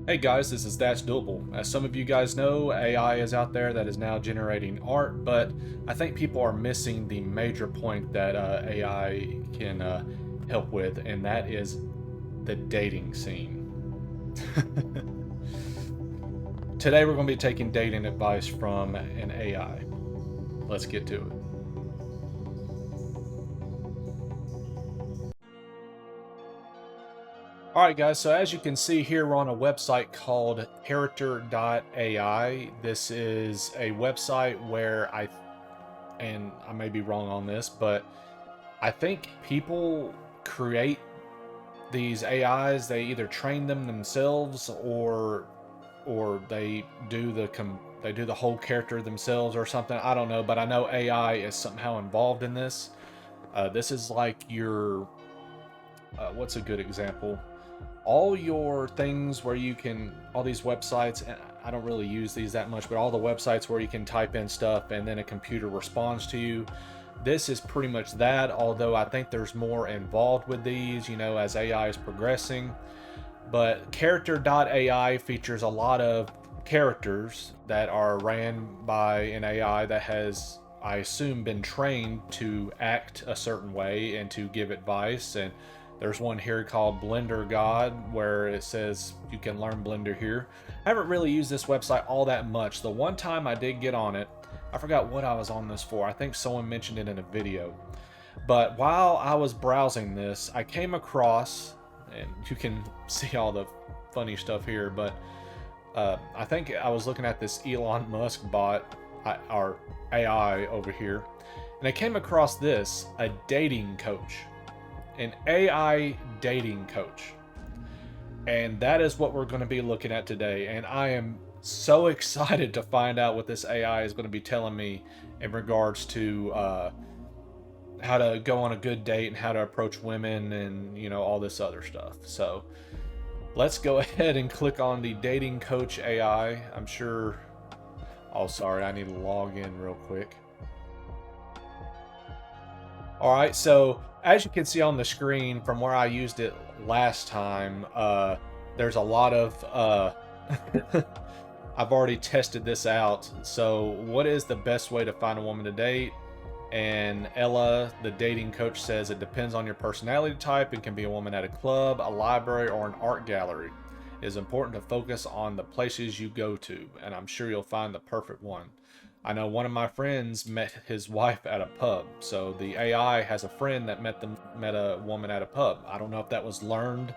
Hey guys, this is That's Doable. As some of you guys know, AI is out there that is now generating art, but I think people are missing the major point that AI can help with, and that is the dating scene. Today we're going to be taking dating advice from an AI. Let's get to it. Alright guys, so as you can see here, we're on a website called character.ai. This is a website where and I may be wrong on this, but I think people create these AIs. They either train them themselves or they do the whole character themselves or something. I don't know, but I know AI is somehow involved in this. This is like your what's a good example? All your things where you can, all these websites, and I don't really use these that much, but all the websites where you can type in stuff and then a computer responds to you. This is pretty much that, although I think there's more involved with these, as AI is progressing. But character.ai features a lot of characters that are ran by an AI that has, I assume, been trained to act a certain way and to give advice. And there's one here called Blender God where it says you can learn Blender here. I haven't really used this website all that much. The one time I did get on it, I forgot what I was on this for. I think someone mentioned it in a video. But while I was browsing this, I came across, and you can see all the funny stuff here, but I think I was looking at this Elon Musk bot, or AI over here, and I came across this, a dating coach, an AI dating coach. And that is what we're going to be looking at today. And I am so excited to find out what this AI is going to be telling me in regards to how to go on a good date and how to approach women and all this other stuff. So let's go ahead and click on the dating coach AI. I'm sure. Oh, sorry, I need to log in real quick. All right, so as you can see on the screen from where I used it last time, there's a lot of I've already tested this out. So what is the best way to find a woman to date? And Ella, the dating coach, says it depends on your personality type and can be a woman at a club, a library, or an art gallery. It is important to focus on the places you go to, and I'm sure you'll find the perfect one. I know one of my friends met his wife at a pub, so the AI has a friend that met a woman at a pub. I don't know if that was learned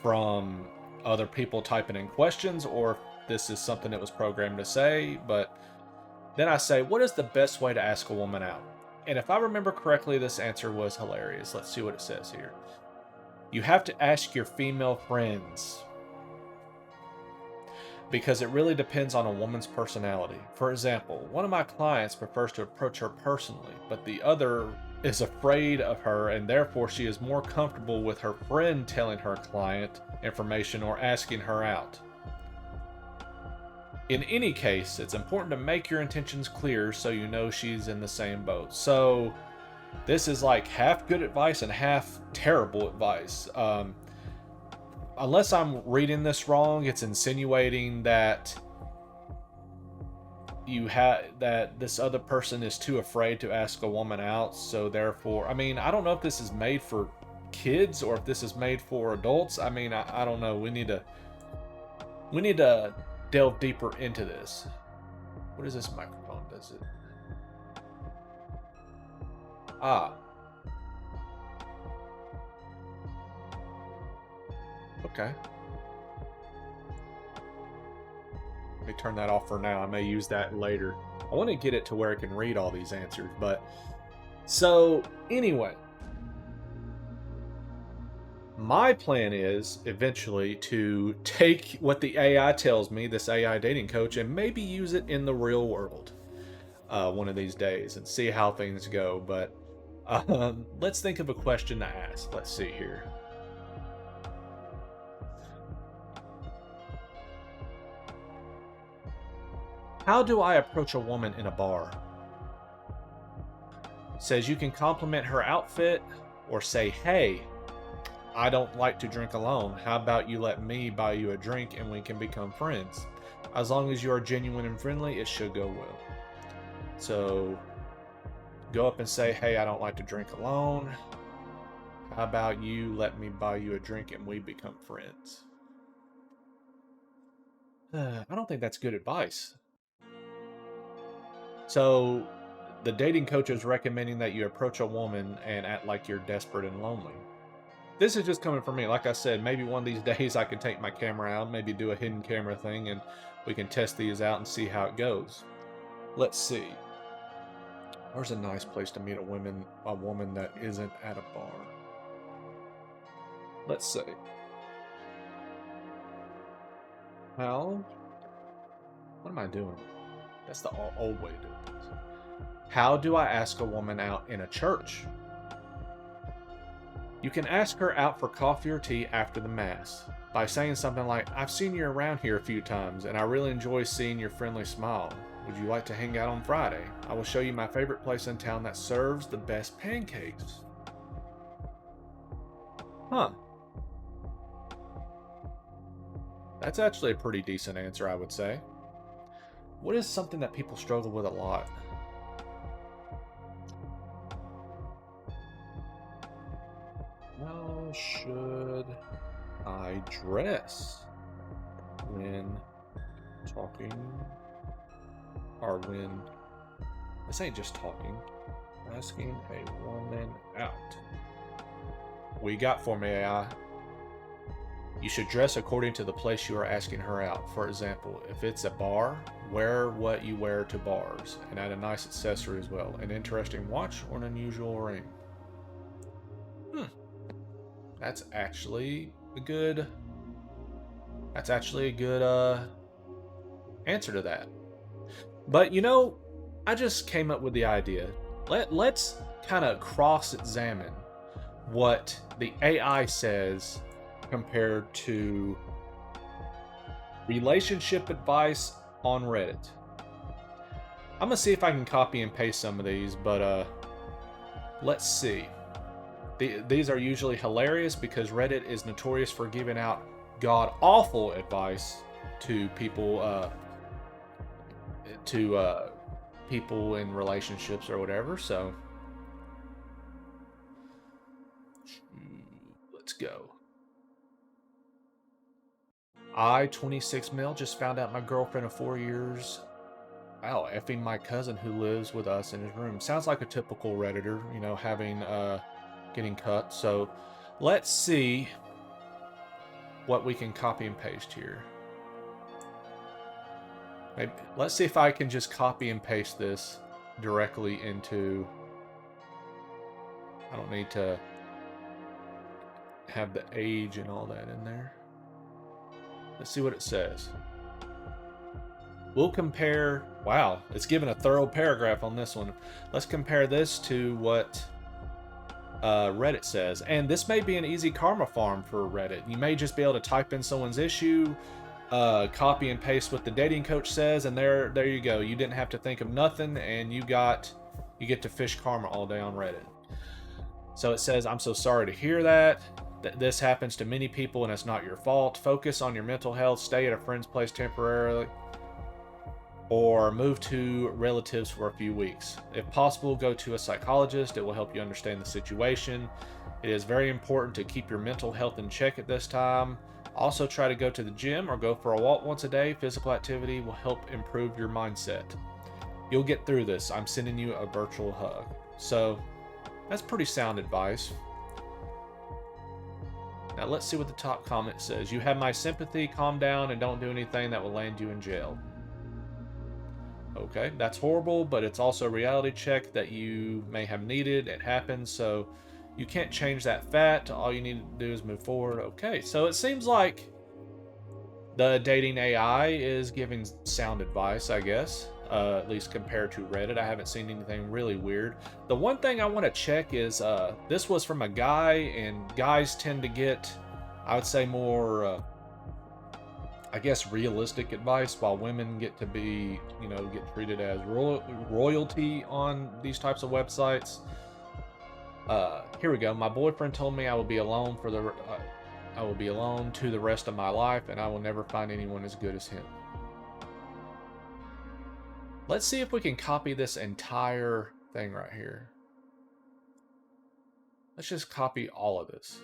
from other people typing in questions or if this is something that was programmed to say, but then I say, what is the best way to ask a woman out? And if I remember correctly, this answer was hilarious. Let's see what it says here. You have to ask your female friends because it really depends on a woman's personality. For example, one of my clients prefers to approach her personally, but the other is afraid of her and therefore she is more comfortable with her friend telling her client information or asking her out. In any case, it's important to make your intentions clear so you know she's in the same boat. So this is like half good advice and half terrible advice. Unless I'm reading this wrong, it's insinuating that that this other person is too afraid to ask a woman out. So therefore, I mean, I don't know if this is made for kids or if this is made for adults. I mean, I don't know. We need to delve deeper into this. What is this microphone? Does it? Ah. Okay. Let me turn that off for now. I may use that later. I want to get it to where it can read all these answers, but so anyway, my plan is eventually to take what the AI tells me, this AI dating coach, and maybe use it in the real world one of these days and see how things go. But let's think of a question to ask. Let's see here. How do I approach a woman in a bar? Says you can compliment her outfit or say, hey, I don't like to drink alone. How about you let me buy you a drink and we can become friends? As long as you are genuine and friendly, it should go well. So go up and say, hey, I don't like to drink alone. How about you let me buy you a drink and we become friends? I don't think that's good advice. So the dating coach is recommending that you approach a woman and act like you're desperate and lonely. This is just coming from me. Like I said, maybe one of these days I can take my camera out, maybe do a hidden camera thing, and we can test these out and see how it goes. Let's see. Where's a nice place to meet a woman that isn't at a bar? Let's see. How? What am I doing? That's the old way to do things. How do I ask a woman out in a church? You can ask her out for coffee or tea after the Mass by saying something like, I've seen you around here a few times and I really enjoy seeing your friendly smile. Would you like to hang out on Friday? I will show you my favorite place in town that serves the best pancakes. Huh. That's actually a pretty decent answer, I would say. What is something that people struggle with a lot? How should I dress when talking, or when, this ain't just talking, asking a woman out? What you got for me, AI? You should dress according to the place you are asking her out. For example, if it's a bar, wear what you wear to bars, and add a nice accessory as well. An interesting watch or an unusual ring. That's actually a good answer to that. But you know, I just came up with the idea. Let's kind of cross-examine what the AI says compared to relationship advice on Reddit. I'm gonna see if I can copy and paste some of these, but let's see. These are usually hilarious because Reddit is notorious for giving out god-awful advice to people people in relationships or whatever. So let's go. I, 26 male, just found out my girlfriend of 4 years. Wow, effing my cousin who lives with us in his room. Sounds like a typical Redditor, you know, having getting cut. So let's see what we can copy and paste here. Maybe, let's see if I can just copy and paste this directly into, I don't need to have the age and all that in there. Let's see what it says. We'll compare, wow, it's given a thorough paragraph on this one. Let's compare this to what Reddit says. And this may be an easy karma farm for Reddit. You may just be able to type in someone's issue, copy and paste what the dating coach says, and there you go. You didn't have to think of nothing, and you get to fish karma all day on Reddit. So it says, I'm so sorry to hear that. This happens to many people and it's not your fault. Focus on your mental health. Stay at a friend's place temporarily, or move to relatives for a few weeks. If possible, go to a psychologist. It will help you understand the situation. It is very important to keep your mental health in check at this time. Also, try to go to the gym or go for a walk once a day. Physical activity will help improve your mindset. You'll get through this. I'm sending you a virtual hug. So that's pretty sound advice. Now let's see what the top comment says. You have my sympathy. Calm down and don't do anything that will land you in jail. Okay, that's horrible, but it's also a reality check that you may have needed. It happens, so you can't change that fact. All you need to do is move forward. Okay, so it seems like the dating AI is giving sound advice, I guess, at least compared to Reddit. I haven't seen anything really weird. The one thing I want to check is this was from a guy, and guys tend to get, I would say, more I guess realistic advice, while women get to be, you know, get treated as royalty on these types of websites. Here we go. My boyfriend told me I will be alone I will be alone to the rest of my life, and I will never find anyone as good as him. Let's see if we can copy this entire thing right here. Let's just copy all of this.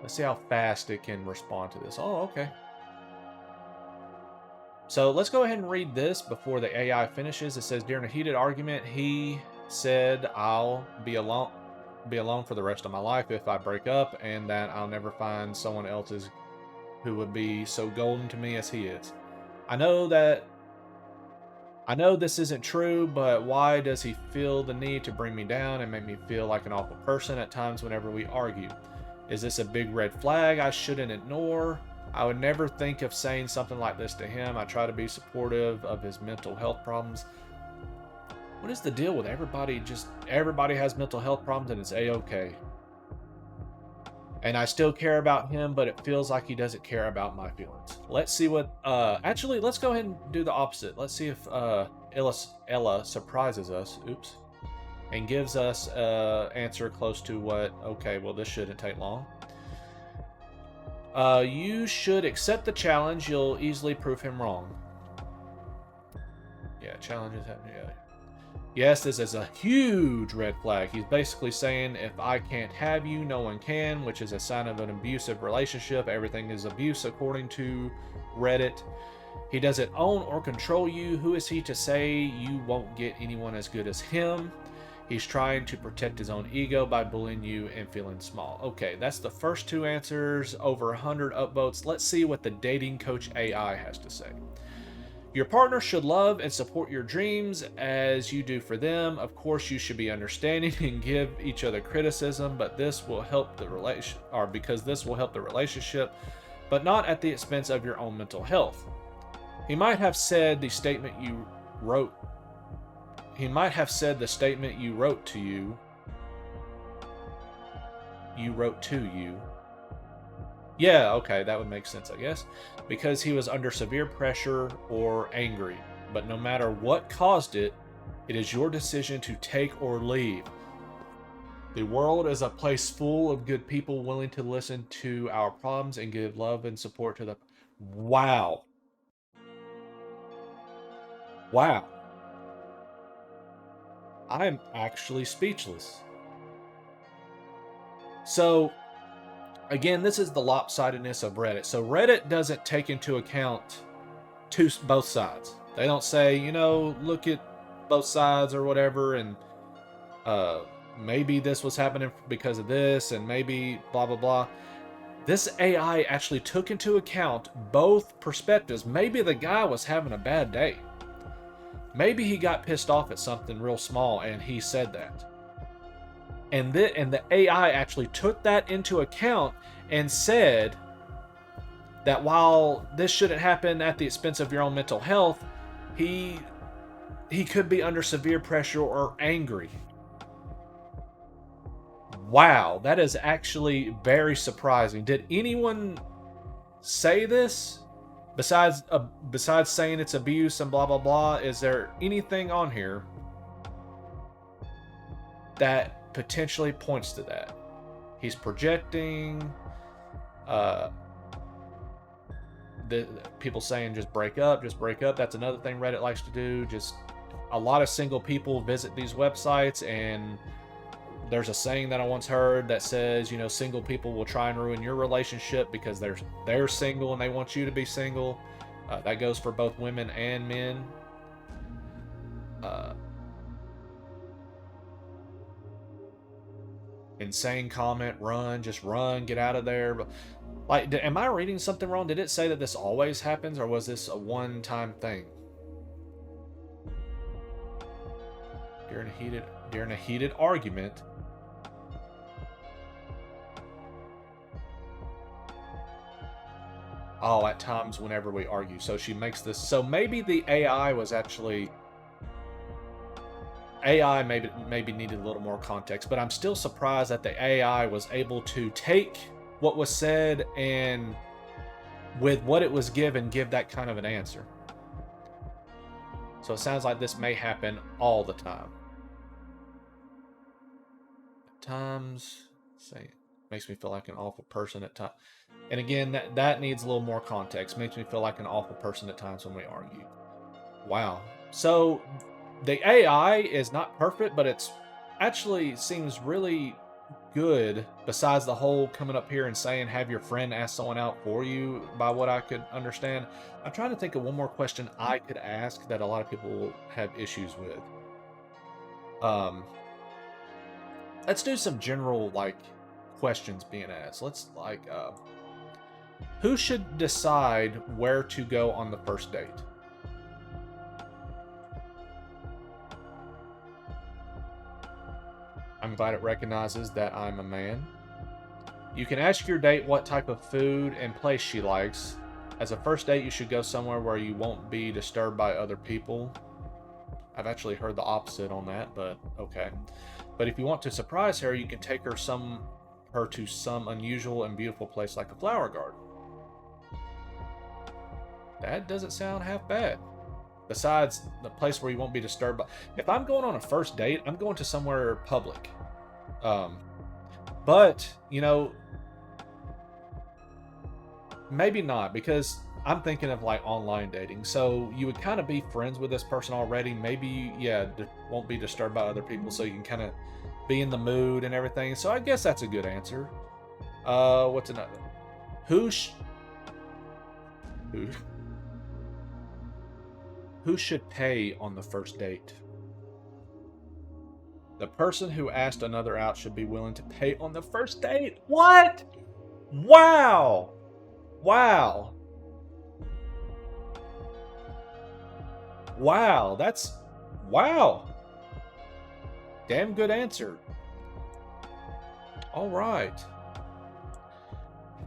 Let's see how fast it can respond to this. Oh, okay. So let's go ahead and read this before the AI finishes. It says, during a heated argument, he said, I'll be alone for the rest of my life if I break up, and that I'll never find someone else's who would be so golden to me as he is. I know this isn't true, but why does he feel the need to bring me down and make me feel like an awful person at times whenever we argue? Is this a big red flag I shouldn't ignore? I would never think of saying something like this to him. I try to be supportive of his mental health problems. What is the deal with everybody? Everybody has mental health problems and it's a-okay. And I still care about him, but it feels like he doesn't care about my feelings. Let's see what, actually, let's go ahead and do the opposite. Let's see if Ella surprises us, oops, and gives us an answer close to what, okay, well, this shouldn't take long. You should accept the challenge. You'll easily prove him wrong. Yeah, challenges happening. Yeah. Yes, this is a huge red flag. He's basically saying, if I can't have you, no one can, which is a sign of an abusive relationship. Everything is abuse, according to Reddit. He doesn't own or control you. Who is he to say you won't get anyone as good as him? He's trying to protect his own ego by bullying you and feeling small. Okay, that's the first two answers. Over 100 upvotes. Let's see what the dating coach AI has to say. Your partner should love and support your dreams as you do for them. Of course, you should be understanding and give each other criticism, but this will help the because this will help the relationship, but not at the expense of your own mental health. He might have said the statement you wrote. He might have said the statement you wrote to you. Yeah, okay, that would make sense, I guess. Because he was under severe pressure or angry. But no matter what caused it, it is your decision to take or leave. The world is a place full of good people willing to listen to our problems and give love and support to the... Wow. Wow. I'm actually speechless. So... Again, this is the lopsidedness of Reddit. So Reddit doesn't take into account both sides. They don't say, look at both sides or whatever, and maybe this was happening because of this, and maybe blah, blah, blah. This AI actually took into account both perspectives. Maybe the guy was having a bad day. Maybe he got pissed off at something real small, and he said that. And the AI actually took that into account and said that while this shouldn't happen at the expense of your own mental health, he could be under severe pressure or angry. Wow, that is actually very surprising. Did anyone say this besides saying it's abuse and blah blah blah? Is there anything on here that potentially points to that? He's projecting the people saying just break up. That's another thing Reddit likes to do. Just a lot of single people visit these websites, and there's a saying that I once heard that says, single people will try and ruin your relationship because they're single and they want you to be single. That goes for both women and men. Insane comment, run, get out of there. But am I reading something wrong? Did it say that this always happens, or was this a one-time thing? During a heated argument. Oh, at times whenever we argue. So she makes this. So maybe the AI was actually... AI maybe needed a little more context, but I'm still surprised that the AI was able to take what was said and with what it was given, give that kind of an answer. So it sounds like this may happen all the time. At times, say, makes me feel like an awful person at times. And again, that needs a little more context. Makes me feel like an awful person at times when we argue. Wow. So the AI is not perfect, but it's actually seems really good. Besides the whole coming up here and saying have your friend ask someone out for you, by what I could understand. I'm trying to think of one more question I could ask that a lot of people have issues with. Um, let's do some general like questions being asked. Let's like who should decide where to go on the first date? I'm glad it recognizes that I'm a man. You can ask your date what type of food and place she likes. As a first date, you should go somewhere where you won't be disturbed by other people. I've actually heard the opposite on that, but okay. But if you want to surprise her, you can take her to some unusual and beautiful place like a flower garden. That doesn't sound half bad. Besides the place where you won't be disturbed by. If I'm going on a first date, I'm going to somewhere public. But you know, maybe not, because I'm thinking of like online dating. So you would kind of be friends with this person already. Maybe, yeah, won't be disturbed by other people, so you can kind of be in the mood and everything. So I guess that's a good answer. What's another? Who sh- who who should pay on the first date? The person who asked another out should be willing to pay on the first date. What? Wow. Wow. Wow. That's wow. Damn good answer. All right.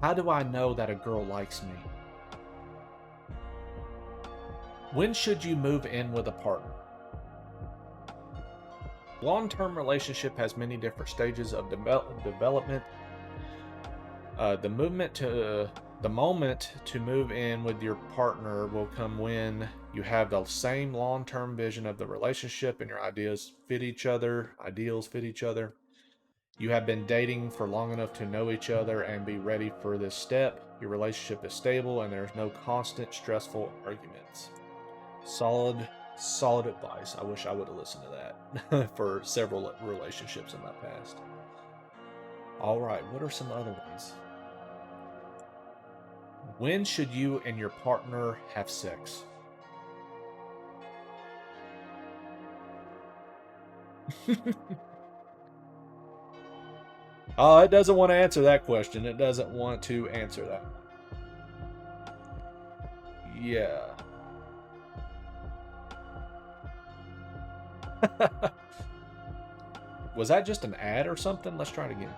How do I know that a girl likes me? When should you move in with a partner? Long-term relationship has many different stages of development. The moment to move in with your partner will come when you have the same long-term vision of the relationship and your ideals fit each other. You have been dating for long enough to know each other and be ready for this step. Your relationship is stable and there's no constant stressful arguments. Solid advice. I wish I would have listened to that for several relationships in my past. All right, what are some other ones? When should you and your partner have sex? Oh, it doesn't want to answer that question. It doesn't want to answer that. Yeah. Was that just an ad or something? Let's try it again.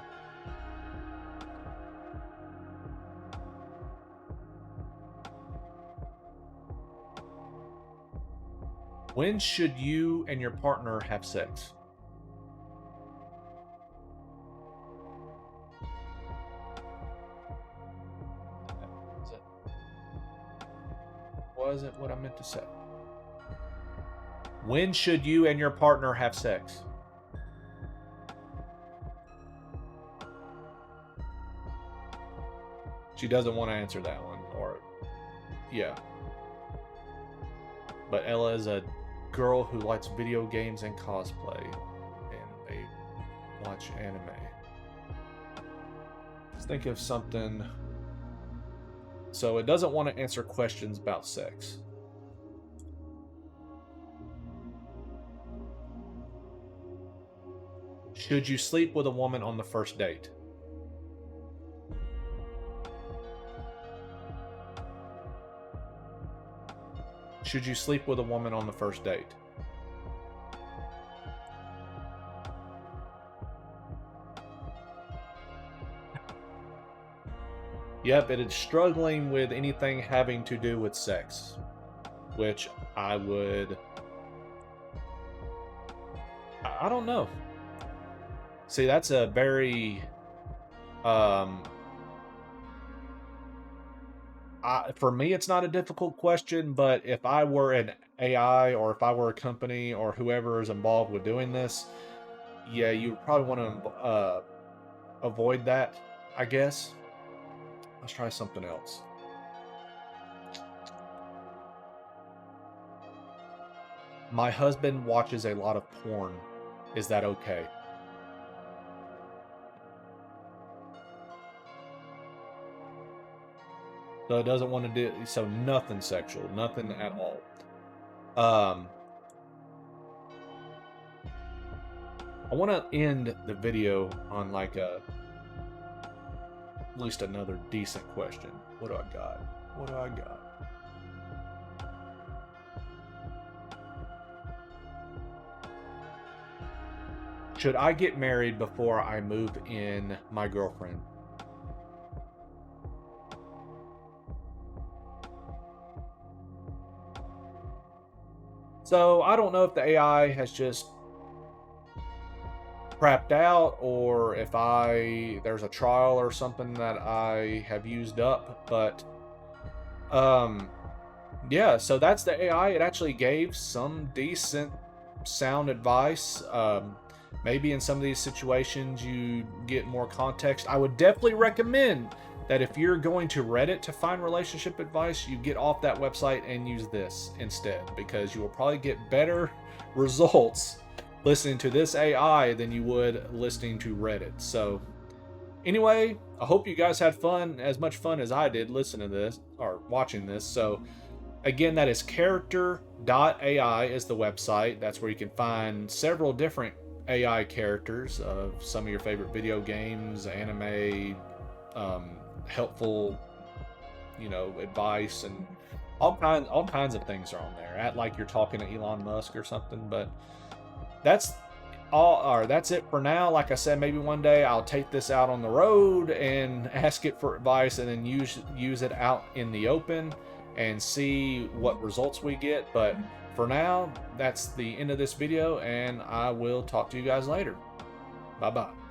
When should you and your partner have sex? Wasn't what I meant to say. When should you and your partner have sex? She doesn't want to answer that one, or yeah. But Ella is a girl who likes video games and cosplay, and they watch anime. Let's think of something. So it doesn't want to answer questions about sex. Should you sleep with a woman on the first date? Should you sleep with a woman on the first date? Yep, it is struggling with anything having to do with sex, which I would. I don't know. See, that's a very. For me, it's not a difficult question, but if I were an AI, or if I were a company or whoever is involved with doing this, yeah, you would probably want to avoid that, I guess. Let's try something else. My husband watches a lot of porn. Is that okay? So it doesn't want to do, so nothing sexual, nothing at all. Um, I want to end the video on like at least another decent question. What do I got? What do I got? Should I get married before I move in my girlfriend? So I don't know if the AI has just crapped out or if there's a trial or something that I have used up, but um yeah, so that's the AI. It actually gave some decent sound advice. Maybe in some of these situations you get more context. I would definitely recommend that if you're going to Reddit to find relationship advice, you get off that website and use this instead, because you will probably get better results listening to this AI than you would listening to Reddit. So anyway, I hope you guys had fun, as much fun as I did listening to this or watching this. So again, that is character.ai is the website. That's where you can find several different AI characters of some of your favorite video games, anime, helpful, advice, and all kinds of things are on there. At like you're talking to Elon Musk or something. But that's that's it for now. Like I said, maybe one day I'll take this out on the road and ask it for advice, and then use it out in the open and see what results we get. But for now, that's the end of this video, and I will talk to you guys later. Bye bye.